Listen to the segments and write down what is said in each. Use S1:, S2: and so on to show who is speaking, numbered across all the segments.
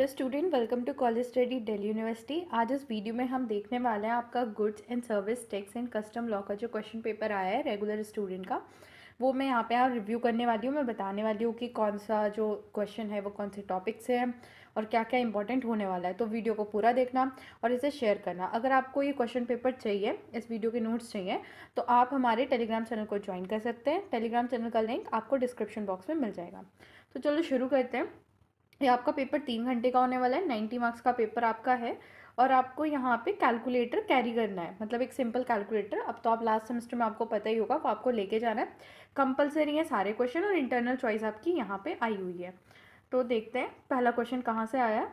S1: Hello student, welcome to college study Delhi University. आज इस video में हम देखने वाले हैं आपका goods and service tax and custom law का जो क्वेश्चन पेपर आया है रेगुलर स्टूडेंट का, वो मैं यहाँ पे रिव्यू करने वाली हूँ। मैं बताने वाली हूँ कि कौन सा जो क्वेश्चन है वो कौन से टॉपिक से है और क्या क्या इंपॉर्टेंट होने वाला है। तो वीडियो को पूरा देखना और इसे शेयर करना। अगर आपको ये क्वेश्चन पेपर चाहिए, इस वीडियो के नोट्स चाहिए, तो आप हमारे टेलीग्राम चैनल को ज्वाइन कर सकते हैं। टेलीग्राम चैनल का लिंक आपको डिस्क्रिप्शन बॉक्स में मिल जाएगा। तो चलो शुरू करते हैं। ये आपका पेपर 3 घंटे का होने वाला है। 90 मार्क्स का पेपर आपका है और आपको यहाँ पे कैलकुलेटर कैरी करना है, मतलब एक सिंपल कैलकुलेटर। अब तो आप लास्ट सेमेस्टर में आपको पता ही होगा, वो आपको लेके जाना है। कंपलसरी है सारे क्वेश्चन और इंटरनल चॉइस आपकी यहाँ पे आई हुई है। तो देखते हैं पहला क्वेश्चन कहाँ से आया।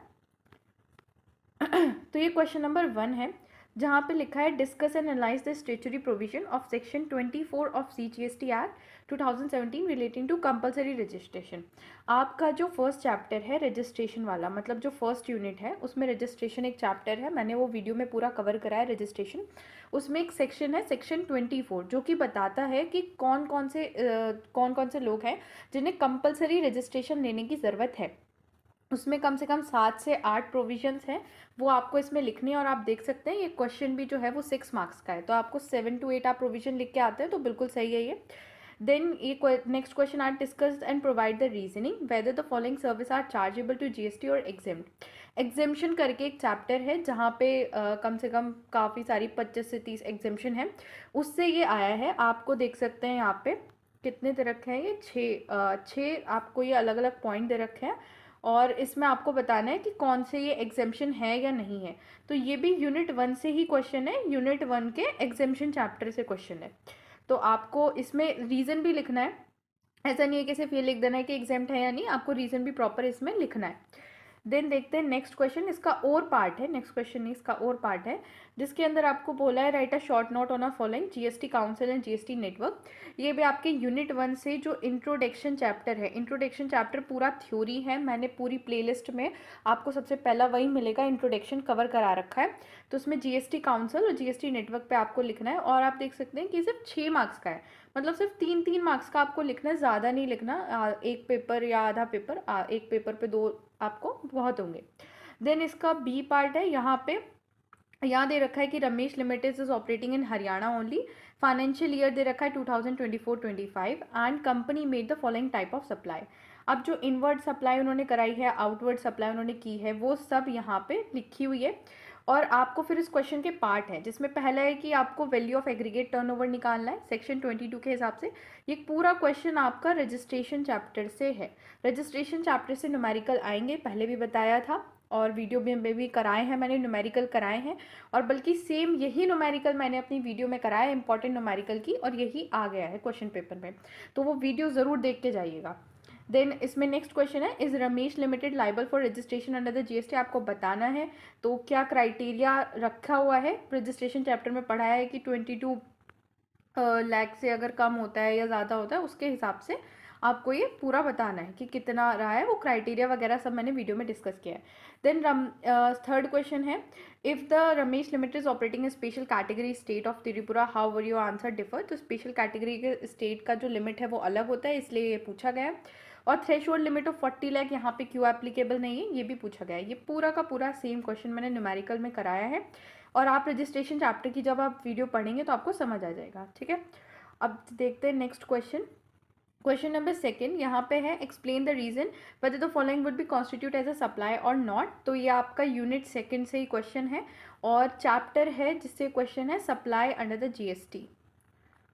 S1: तो ये क्वेश्चन नंबर 1 है, जहाँ पे लिखा है discuss and analyse the statutory provision of section 24 of CGST act 2017 relating to compulsory registration. आपका जो फर्स्ट चैप्टर है रजिस्ट्रेशन वाला, मतलब जो फर्स्ट यूनिट है उसमें रजिस्ट्रेशन एक चैप्टर है। मैंने वो वीडियो में पूरा कवर करा है रजिस्ट्रेशन। उसमें एक सेक्शन है सेक्शन 24, जो कि बताता है कि कौन कौन से लोग हैं जिन्हें कंपलसरी रजिस्ट्रेशन लेने की ज़रूरत है। उसमें कम से कम 7 से 8 प्रोविजंस हैं, वो आपको इसमें लिखनी है। और आप देख सकते हैं ये क्वेश्चन भी जो है वो 6 मार्क्स का है, तो आपको 7 to 8 आप प्रोविजन लिख के आते हैं, तो बिल्कुल सही है ये। देन ये next question are discussed and provide the reasoning whether the following service are chargeable to GST और एग्जेम्प्ट। एग्जेम्पशन करके एक चैप्टर है जहाँ पे कम से कम काफ़ी सारी 25 से 30 एग्जेम्पशन है, उससे ये आया है। आपको देख सकते हैं यहाँ पे कितने दे रखे हैं, ये छः आपको ये अलग अलग पॉइंट दे रखे हैं और इसमें आपको बताना है कि कौन से ये एग्जेम्पशन है या नहीं है। तो ये भी यूनिट 1 से ही क्वेश्चन है, यूनिट 1 के एग्जेम्पशन चैप्टर से क्वेश्चन है। तो आपको इसमें रीज़न भी लिखना है, ऐसा नहीं है कि सिर्फ ये लिख देना है कि एग्जाम्प्ट है या नहीं, आपको रीज़न भी प्रॉपर इसमें लिखना है। देन देखते हैं नेक्स्ट क्वेश्चन, इसका और पार्ट है, नेक्स्ट क्वेश्चन नहीं इसका और पार्ट है, जिसके अंदर आपको बोला है right a short note on a following GST council and GST network. ये भी आपके यूनिट 1 से जो इंट्रोडक्शन चैप्टर है, इंट्रोडक्शन चैप्टर पूरा थ्योरी है। मैंने पूरी प्लेलिस्ट में आपको सबसे पहला वही मिलेगा, इंट्रोडक्शन कवर करा रखा है। तो उसमें GST काउंसिल और GST नेटवर्क पे आपको लिखना है। और आप देख सकते हैं कि सिर्फ 6 मार्क्स का है, मतलब सिर्फ 3-3 मार्क्स का आपको लिखना है, ज़्यादा नहीं लिखना। एक पेपर या आधा पेपर, एक पेपर पे 2 आपको बहुत होंगे। देन इसका बी पार्ट है, यहाँ दे रखा है कि Ramesh limited is operating in Haryana only. Financial year दे रखा है 2024-25 and company made the following type of supply. अब जो इनवर्ड सप्लाई उन्होंने कराई है, आउटवर्ड सप्लाई उन्होंने की है, वो सब यहाँ पे लिखी हुई है। और आपको फिर इस क्वेश्चन के पार्ट हैं, जिसमें पहला है कि आपको वैल्यू ऑफ एग्रीगेट टर्नओवर निकालना है सेक्शन 22 के हिसाब से। ये पूरा क्वेश्चन आपका रजिस्ट्रेशन चैप्टर से है। रजिस्ट्रेशन चैप्टर से न्यूमेरिकल आएंगे, पहले भी बताया था और वीडियो में भी कराए हैं, मैंने न्यूमेरिकल कराए हैं। और बल्कि सेम यही न्यूमेरिकल मैंने अपनी वीडियो में कराया है, इंपॉर्टेंट न्यूमेरिकल की, और यही आ गया है क्वेश्चन पेपर में, तो वो वीडियो ज़रूर देख के जाइएगा। देन इसमें नेक्स्ट क्वेश्चन है, is Ramesh limited liable for registration under the GST। आपको बताना है तो क्या क्राइटेरिया रखा हुआ है। रजिस्ट्रेशन चैप्टर में पढ़ाया है कि 22 लाख से अगर कम होता है या ज़्यादा होता है, उसके हिसाब से आपको ये पूरा बताना है कि कितना रहा है, वो क्राइटेरिया वगैरह सब मैंने वीडियो में डिस्कस किया है। देन थर्ड क्वेश्चन है, if the Ramesh limited is operating A special category state of Tripura how were your answer differ. तो स्पेशल कैटेगरी के स्टेट का जो लिमिट है वो अलग होता है, इसलिए ये पूछा गया है। और थ्रेशोल्ड लिमिट ऑफ 40 लाख यहाँ पे क्यों एप्लीकेबल नहीं है, ये भी पूछा गया है। ये पूरा का पूरा सेम क्वेश्चन मैंने न्यूमेरिकल में कराया है, और आप रजिस्ट्रेशन चैप्टर की जब आप वीडियो पढ़ेंगे तो आपको समझ आ जाएगा, ठीक है। अब देखते हैं नेक्स्ट क्वेश्चन। क्वेश्चन नंबर 2 यहाँ पे है, explain the reason whether the following would be constitute as a supply और नॉट। तो ये आपका यूनिट 2 से ही क्वेश्चन है और चैप्टर है जिससे क्वेश्चन है supply under the GST।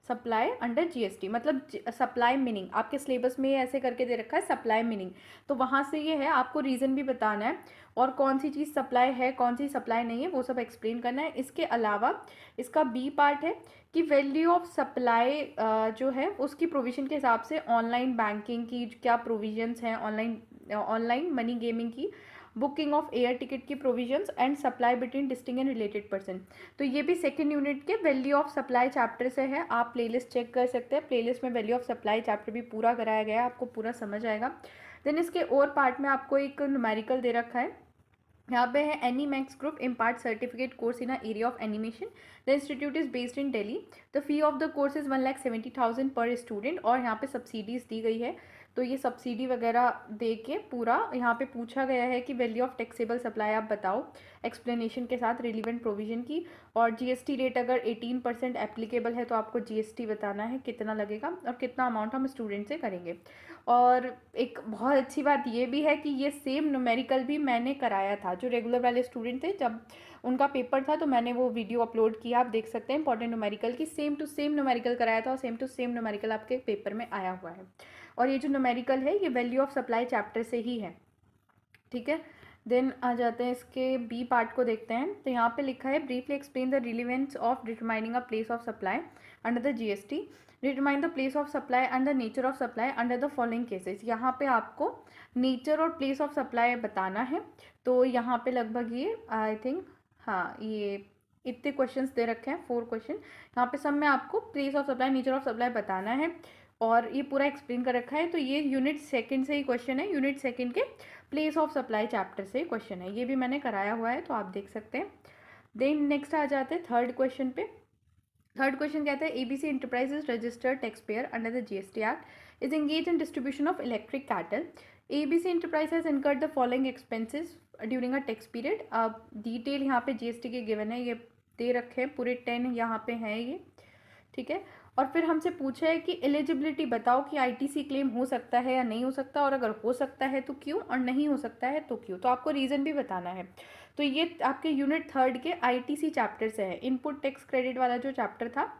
S1: Supply under GST मतलब सप्लाई मीनिंग, आपके सिलेबस में ऐसे करके दे रखा है सप्लाई मीनिंग, तो वहाँ से ये है। आपको रीज़न भी बताना है और कौन सी चीज़ सप्लाई है कौन सी सप्लाई नहीं है वो सब एक्सप्लेन करना है। इसके अलावा इसका बी पार्ट है कि वैल्यू ऑफ सप्लाई जो है उसकी प्रोविजन के हिसाब से ऑनलाइन बैंकिंग की क्या प्रोविजंस हैं, ऑनलाइन मनी गेमिंग की, बुकिंग ऑफ एयर टिकट की provisions and supply between distinct and related person. तो ये भी सेकंड यूनिट के वैल्यू ऑफ सप्लाई चैप्टर से है, आप प्लेलिस्ट चेक कर सकते हैं। प्लेलिस्ट में वैल्यू ऑफ सप्लाई चैप्टर भी पूरा कराया गया है, आपको पूरा समझ आएगा। देन इसके और पार्ट में आपको एक न्यूमेरिकल दे रखा है, यहाँ पे है Animax group impart certificate course in area of animation. The institute is based in Delhi. The fee of the course is 1,70,000 पर स्टूडेंट और यहाँ पे सब्सिडीज दी गई है। तो ये सब्सिडी वगैरह दे के पूरा यहाँ पे पूछा गया है कि वैल्यू ऑफ टैक्सेबल सप्लाई आप बताओ एक्सप्लेनेशन के साथ रिलीवेंट प्रोविजन की। और जीएसटी रेट अगर 18% एप्लीकेबल है तो आपको जीएसटी बताना है कितना लगेगा और कितना अमाउंट हम स्टूडेंट से करेंगे। और एक बहुत अच्छी बात ये भी है कि ये सेम न्यूमेरिकल भी मैंने कराया था, जो रेगुलर वाले स्टूडेंट थे जब उनका पेपर था तो मैंने वो वीडियो अपलोड किया, आप देख सकते हैं इंपॉर्टेंट न्यूमेरिकल की सेम टू सेम न्यूमेरिकल कराया था और सेम टू सेम न्यूमेरिकल आपके पेपर में आया हुआ है। और ये जो न्यूमेरिकल है ये वैल्यू ऑफ सप्लाई चैप्टर से ही है, ठीक है। देन आ जाते हैं इसके बी पार्ट को देखते हैं। तो यहाँ पे लिखा है briefly explain the relevance of determining a place of supply under the GST, determine the place of supply and the nature of supply under the following cases. यहाँ पे आपको नेचर और प्लेस ऑफ सप्लाई बताना है। तो यहाँ पे लगभग ये आई थिंक हाँ ये इतने क्वेश्चंस दे रखे हैं, 4 क्वेश्चन। यहाँ पे सब में आपको place of supply nature of supply बताना है और ये पूरा एक्सप्लेन कर रखा है। तो ये यूनिट सेकंड से ही क्वेश्चन है, यूनिट सेकंड के प्लेस ऑफ सप्लाई चैप्टर से क्वेश्चन है, ये भी मैंने कराया हुआ है तो आप देख सकते हैं। देन नेक्स्ट आ जाते हैं थर्ड क्वेश्चन पे। थर्ड क्वेश्चन कहता है ABC enterprises registered tax payer under the GST act is engage in distribution of electric cattle. ABC enterprise has incurred the following expenses during a tax period. अब detail यहाँ पे GST के given है, ये दे रखे हैं पूरे 10 यहाँ पे हैं ये, ठीक है। और फिर हमसे पूछा है कि एलिजिबिलिटी बताओ कि आईटीसी क्लेम हो सकता है या नहीं हो सकता, और अगर हो सकता है तो क्यों और नहीं हो सकता है तो क्यों, तो आपको रीज़न भी बताना है। तो ये आपके यूनिट थर्ड के आईटीसी चैप्टर से है, इनपुट टैक्स क्रेडिट वाला जो चैप्टर था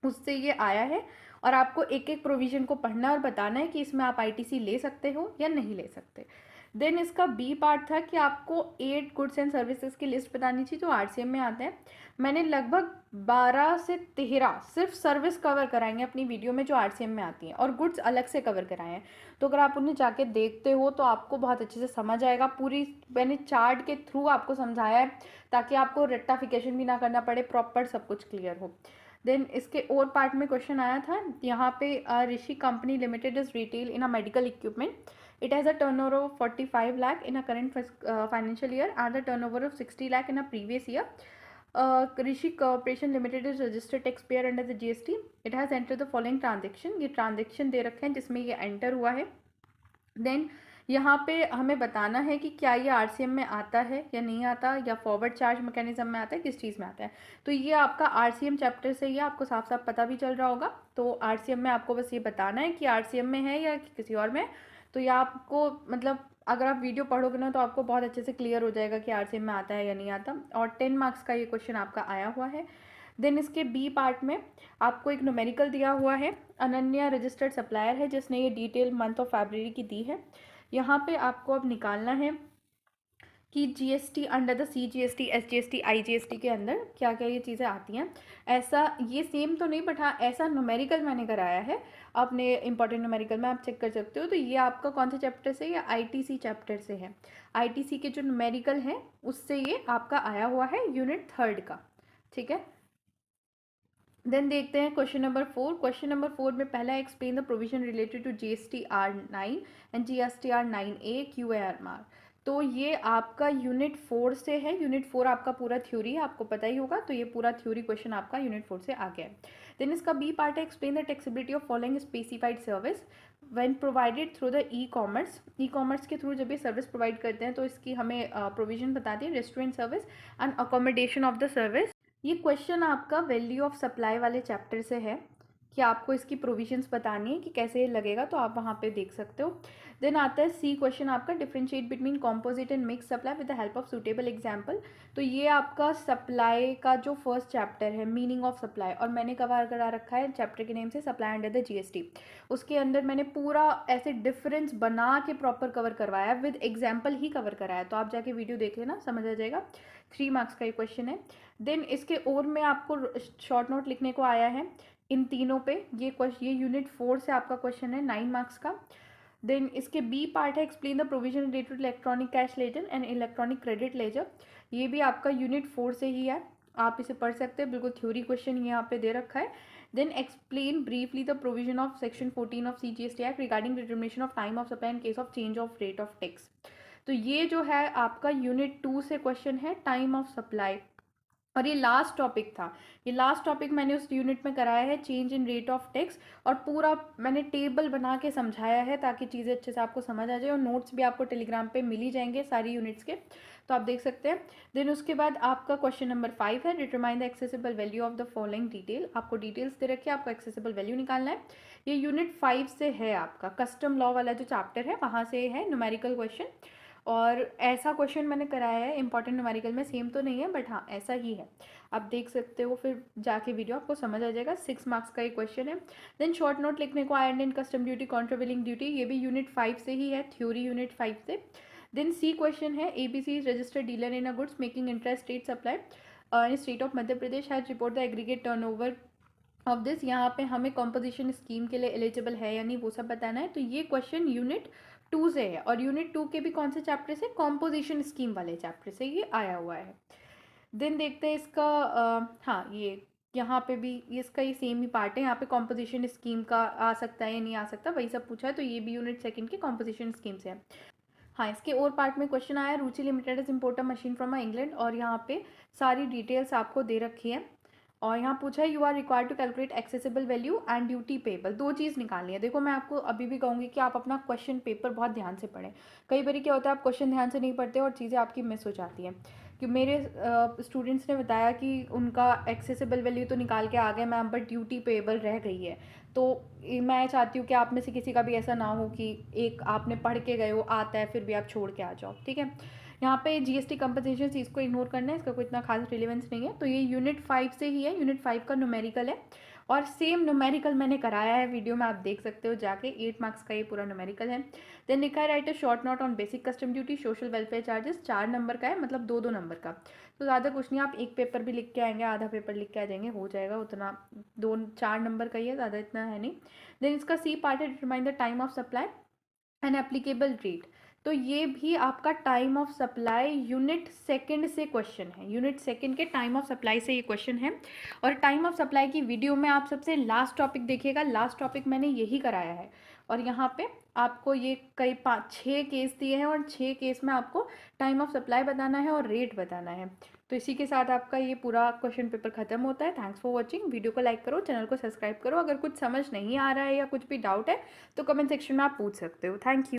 S1: उससे ये आया है। और आपको एक एक प्रोविजन को पढ़ना और बताना है कि इसमें आप आईटीसी ले सकते हो या नहीं ले सकते। देन इसका बी पार्ट था कि आपको 8 गुड्स एंड सर्विसेज की लिस्ट बतानी चाहिए जो आरसीएम में आते हैं। मैंने लगभग 12 से 13 सिर्फ सर्विस कवर कराएंगे अपनी वीडियो में जो आरसीएम में आती हैं, और गुड्स अलग से कवर कराए हैं। तो अगर आप उन्हें जाके देखते हो तो आपको बहुत अच्छे से समझ आएगा। पूरी मैंने चार्ट के थ्रू आपको समझाया है ताकि आपको रेक्टाफिकेशन भी ना करना पड़े, प्रॉपर सब कुछ क्लियर हो। देन इसके और पार्ट में क्वेश्चन आया था यहाँ पे, Rishi company limited is retail in a medical equipment, it has a turnover of 45 lakh in a current financial year and a turnover of 60 lakh in a previous year. Rishi Corporation Limited is registered taxpayer under the GST. It has entered the following transaction. ये transaction दे रखे हैं जिसमें ये enter हुआ है। Then यहाँ पे हमें बताना है कि क्या ये आरसीएम में आता है या नहीं आता, या फॉरवर्ड चार्ज मैकेनिज्म में आता है, किस चीज़ में आता है। तो ये आपका आरसीएम चैप्टर से ही आपको साफ साफ पता भी चल रहा होगा। तो आरसीएम में आपको बस ये बताना है कि आरसीएम में है या किसी और में। तो ये आपको मतलब अगर आप वीडियो पढ़ोगे ना तो आपको बहुत अच्छे से क्लियर हो जाएगा कि आरसीएम में आता है या नहीं आता। और 10 मार्क्स का ये क्वेश्चन आपका आया हुआ है। देन इसके बी पार्ट में आपको एक न्यूमेरिकल दिया हुआ है। अनन्या रजिस्टर्ड सप्लायर है जिसने ये डिटेल मंथ ऑफ फरवरी की दी है। यहाँ पे आपको अब निकालना है कि GST under the CGST, SGST, IGST के अंदर क्या क्या ये चीज़ें आती हैं। ऐसा ये सेम तो नहीं बट हाँ ऐसा न्यूमेरिकल मैंने कराया है, आपने इंपॉर्टेंट न्यूमेरिकल में आप चेक कर सकते हो। तो ये आपका कौन से चैप्टर से, या आईटीसी चैप्टर से है। आईटीसी के जो न्यूमेरिकल हैं उससे ये आपका आया हुआ है यूनिट थर्ड का, ठीक है। देन देखते हैं क्वेश्चन नंबर 4। क्वेश्चन नंबर 4 में पहला explain the provision related to GST R9 एंड जीएसटी R9A QAR। तो ये आपका यूनिट 4 से है। यूनिट 4 आपका पूरा थ्योरी है, आपको पता ही होगा। तो ये पूरा थ्योरी क्वेश्चन आपका यूनिट 4 से आ गया है। देन इसका बी पार्ट है explain the taxability of following specified service when provided through the e commerce. E commerce के थ्रू जब ये सर्विस प्रोवाइड करते हैं तो इसकी हमें प्रोविजन बताती है। Restaurant service and accommodation of the service. ये क्वेश्चन आपका वैल्यू ऑफ सप्लाई वाले चैप्टर से है कि आपको इसकी प्रोविजंस बतानी है कि कैसे ये लगेगा, तो आप वहाँ पे देख सकते हो। देन आता है सी क्वेश्चन आपका differentiate between composite and mix supply with the help of suitable example. तो ये आपका सप्लाई का जो फर्स्ट चैप्टर है मीनिंग ऑफ सप्लाई, और मैंने कवर करा रखा है चैप्टर के नेम से सप्लाई अंडर द जीएसटी। उसके अंदर मैंने पूरा ऐसे डिफरेंस बना के प्रॉपर कवर करवाया, विद एग्जाम्पल ही कवर कराया। तो आप जाके वीडियो देख लेना, समझ आ जाएगा। 3 मार्क्स का ये क्वेश्चन है। देन इसके और में आपको शॉर्ट नोट लिखने को आया है इन तीनों पे। ये यूनिट 4 से आपका क्वेश्चन है 9 मार्क्स का। देन इसके बी पार्ट है explain the provision related to electronic cash ledger and electronic credit ledger. ये भी आपका यूनिट 4 से ही है, आप इसे पढ़ सकते हैं, बिल्कुल थ्योरी क्वेश्चन यहाँ पे दे रखा है। Then explain briefly the provision of section 14 of CGST act regarding determination of time of supply in case of change of rate of tax. तो ये जो है आपका यूनिट 2 से क्वेश्चन है टाइम ऑफ सप्लाई। और ये लास्ट टॉपिक था, ये लास्ट टॉपिक मैंने उस यूनिट में कराया है, change in rate of text, और पूरा मैंने टेबल बना के समझाया है ताकि चीज़ें अच्छे से आपको समझ आ जाए, और नोट्स भी आपको टेलीग्राम पे मिल ही जाएंगे सारी यूनिट्स के, तो आप देख सकते हैं। देन उसके बाद आपका क्वेश्चन नंबर 5 है, determine the accessible value of the following detail. आपको डिटेल्स दे रखी है, आपको एक्सेसिबल वैल्यू निकालना है। ये यूनिट 5 से है, आपका कस्टम लॉ वाला जो चैप्टर है वहाँ से है, न्यूमेरिकल क्वेश्चन। और ऐसा क्वेश्चन मैंने कराया है इंपॉर्टेंट न्यूमेरिकल में, सेम तो नहीं है बट हाँ ऐसा ही है, आप देख सकते हो, फिर जाके वीडियो आपको समझ आ जाएगा। 6 मार्क्स का ये क्वेश्चन है। देन शॉर्ट नोट लिखने को iron and custom duty, countervailing duty, ये भी यूनिट 5 से ही है, थ्योरी यूनिट 5 से। देन सी क्वेश्चन है, ABC is registered dealer in a goods making interest rate supply in state of Madhya Pradesh, has report the aggregate turnover of this. यहाँ पे हमें composition scheme के लिए एलिजिबल है या नहीं वो सब बताना है, तो ये क्वेश्चन यूनिट 2 से है, और यूनिट 2 के भी कौन से चैप्टर से, कॉम्पोजिशन स्कीम वाले चैप्टर से ये आया हुआ है। देन देखते हैं इसका हाँ ये यहाँ पे भी इसका ये सेम ही पार्ट है, यहाँ पे कॉम्पोजिशन स्कीम का आ सकता है या नहीं आ सकता वही सब पूछा है, तो ये भी यूनिट 2 की कॉम्पोजिशन स्कीम से है। हाँ, इसके और पार्ट में क्वेश्चन आया, Ruchi limited is import a machine from England, और यहाँ पे सारी डिटेल्स आपको दे रखी है, और यहाँ पूछा है you are required to calculate assessable value and duty payable. दो चीज़ निकालनी है। देखो मैं आपको अभी भी कहूँगी कि आप अपना क्वेश्चन पेपर बहुत ध्यान से पढ़ें। कई बार क्या होता है, आप क्वेश्चन ध्यान से नहीं पढ़ते और चीज़ें आपकी मिस हो जाती हैं। कि मेरे स्टूडेंट्स ने बताया कि उनका एक्सेसिबल वैल्यू तो निकाल के आ गए मैम, बट ड्यूटी पेबल रह गई है। तो मैं चाहती हूँ कि आप में से किसी का भी ऐसा ना हो कि एक आपने पढ़ के गए हो, आता है फिर भी आप छोड़ के आ जाओ, ठीक है। यहाँ पे जीएसटी कंपनसेशन चीज़ को इग्नोर करना है, इसका कोई इतना खास रिलेवेंस नहीं है। तो ये यूनिट 5 से ही है, यूनिट 5 का न्यूमेरिकल है, और सेम न्यूमेरिकल मैंने कराया है वीडियो में, आप देख सकते हो जाके। 8 मार्क्स का ये पूरा न्यूमेरिकल है। देन लिखा है right a short note on basic custom duty social welfare charges, 4 number का है, मतलब 2-2 नंबर का। तो ज़्यादा कुछ नहीं, आप एक पेपर भी लिख के आएंगे, आधा पेपर लिख के आ जाएंगे, हो जाएगा उतना, 2-4 नंबर का ही है, ज़्यादा इतना है नहीं। देन इसका सी पार्ट है, determine the time of supply and applicable rate. तो ये भी आपका टाइम ऑफ सप्लाई यूनिट 2 से क्वेश्चन है, यूनिट 2 के टाइम ऑफ सप्लाई से ये क्वेश्चन है। और टाइम ऑफ सप्लाई की वीडियो में आप सबसे लास्ट टॉपिक देखिएगा, लास्ट टॉपिक मैंने यही कराया है, और यहाँ पे आपको ये कई 5-6 केस दिए हैं, और 6 केस में आपको टाइम ऑफ सप्लाई बताना है और रेट बताना है। तो इसी के साथ आपका ये पूरा क्वेश्चन पेपर खत्म होता है। थैंक्स फॉर वॉचिंग, वीडियो को लाइक करो, चैनल को सब्सक्राइब करो। अगर कुछ समझ नहीं आ रहा है या कुछ भी डाउट है तो कमेंट सेक्शन में आप पूछ सकते हो। Thank you.